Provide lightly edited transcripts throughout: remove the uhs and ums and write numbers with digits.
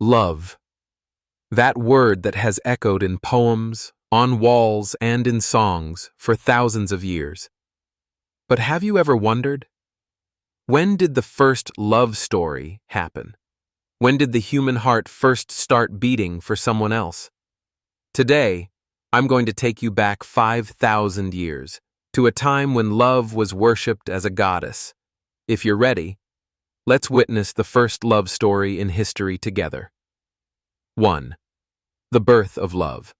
Love. That word that has echoed in poems, on walls, and in songs for thousands of years. But have you ever wondered? When did the first love story happen? When did the human heart first start beating for someone else? Today, I'm going to take you back 5,000 years, to a time when love was worshipped as a goddess. If you're ready, let's witness the first love story in history together. 1. The birth of love.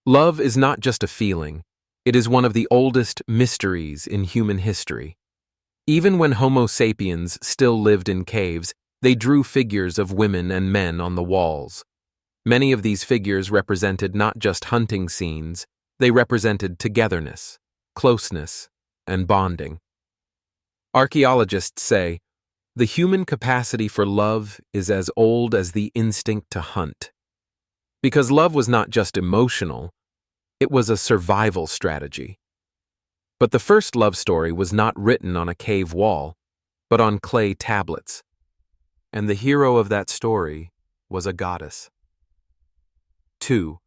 Love is not just a feeling, it is one of the oldest mysteries in human history. Even when Homo sapiens still lived in caves, they drew figures of women and men on the walls. Many of these figures represented not just hunting scenes, they represented togetherness, closeness, and bonding. Archaeologists say, the human capacity for love is as old as the instinct to hunt. Because love was not just emotional, it was a survival strategy. But the first love story was not written on a cave wall, but on clay tablets. And the hero of that story was a goddess. 2.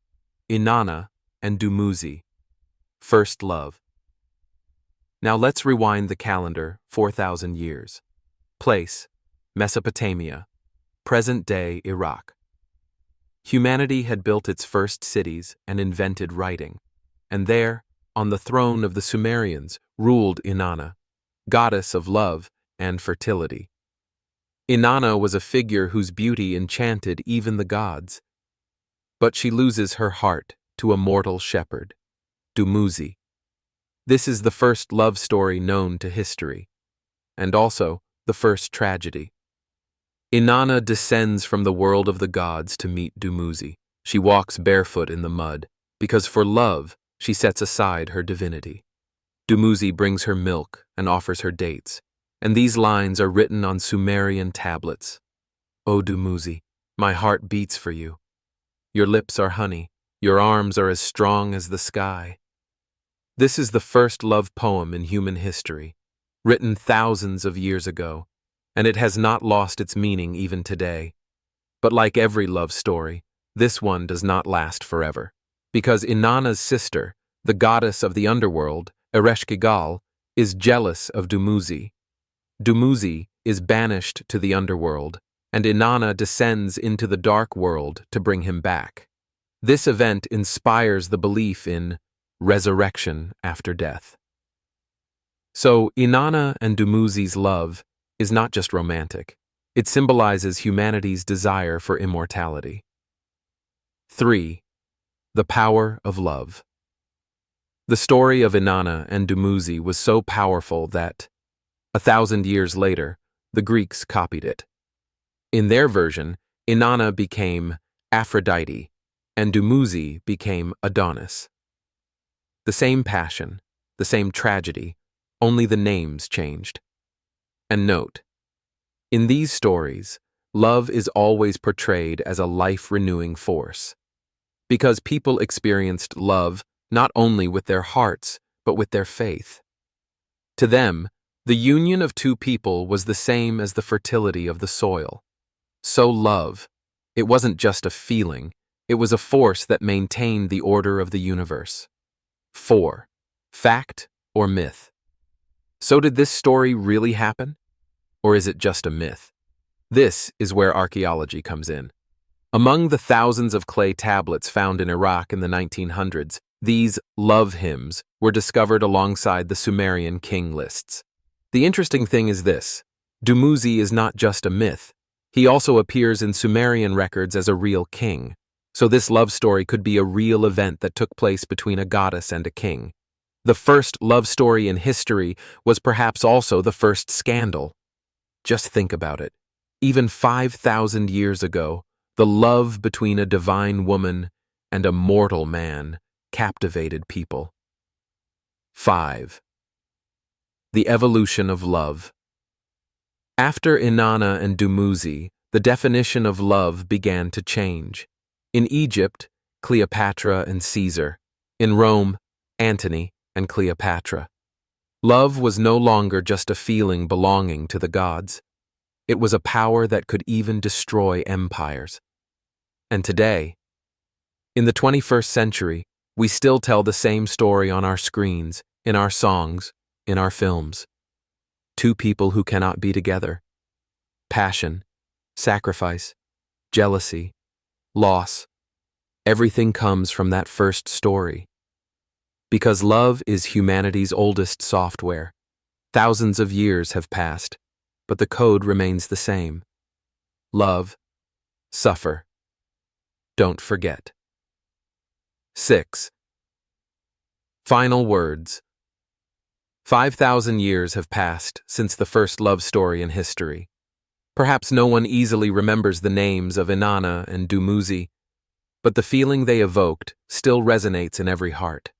Inanna and Dumuzi. First love. Now let's rewind the calendar 4,000 years. Place, Mesopotamia, present-day Iraq. Humanity had built its first cities and invented writing, and there, on the throne of the Sumerians, ruled Inanna, goddess of love and fertility. Inanna was a figure whose beauty enchanted even the gods. But she loses her heart to a mortal shepherd, Dumuzi. This is the first love story known to history, and also the first tragedy. Inanna descends from the world of the gods to meet Dumuzi. She walks barefoot in the mud, because for love, she sets aside her divinity. Dumuzi brings her milk and offers her dates, and these lines are written on Sumerian tablets. O Dumuzi, my heart beats for you. Your lips are honey, your arms are as strong as the sky. This is the first love poem in human history, written thousands of years ago, and it has not lost its meaning even today. But like every love story, this one does not last forever, because Inanna's sister, the goddess of the underworld, Ereshkigal, is jealous of Dumuzi. Dumuzi is banished to the underworld, and Inanna descends into the dark world to bring him back. This event inspires the belief in resurrection after death. So, Inanna and Dumuzi's love is not just romantic, it symbolizes humanity's desire for immortality. 3. The power of love. The story of Inanna and Dumuzi was so powerful that, 1,000 years later, the Greeks copied it. In their version, Inanna became Aphrodite, and Dumuzi became Adonis. The same passion, the same tragedy, only the names changed. And note, in these stories, love is always portrayed as a life-renewing force, because people experienced love not only with their hearts, but with their faith. To them, the union of two people was the same as the fertility of the soil. So love, it wasn't just a feeling, it was a force that maintained the order of the universe. 4. Fact or myth? So did this story really happen? Or is it just a myth? This is where archaeology comes in. Among the thousands of clay tablets found in Iraq in the 1900s, these love hymns were discovered alongside the Sumerian king lists. The interesting thing is this: Dumuzi is not just a myth. He also appears in Sumerian records as a real king. So this love story could be a real event that took place between a goddess and a king. The first love story in history was perhaps also the first scandal. Just think about it. Even 5,000 years ago, the love between a divine woman and a mortal man captivated people. 5. The evolution of love. After Inanna and Dumuzi, the definition of love began to change. In Egypt, Cleopatra and Caesar. In Rome, Antony and Cleopatra. Love was no longer just a feeling belonging to the gods. It was a power that could even destroy empires. And today, in the 21st century, we still tell the same story on our screens, in our songs, in our films. Two people who cannot be together. Passion, sacrifice, jealousy, loss. Everything comes from that first story. Because love is humanity's oldest software. Thousands of years have passed, but the code remains the same. Love, suffer. Don't forget. 6. Final words. 5,000 years have passed since the first love story in history. Perhaps no one easily remembers the names of Inanna and Dumuzi, but the feeling they evoked still resonates in every heart.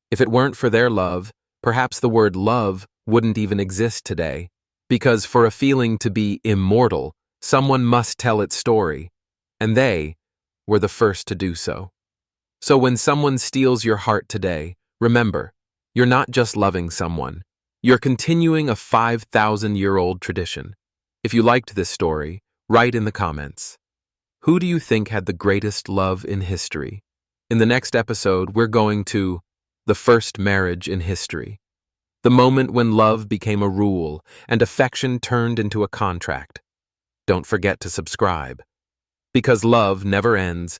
If it weren't for their love, perhaps the word love wouldn't even exist today, because for a feeling to be immortal, someone must tell its story, and they were the first to do so. So when someone steals your heart today, remember, you're not just loving someone, you're continuing a 5,000-year-old tradition. If you liked this story, write in the comments. Who do you think had the greatest love in history? In the next episode, we're going to the first marriage in history. The moment when love became a rule and affection turned into a contract. Don't forget to subscribe. Because love never ends.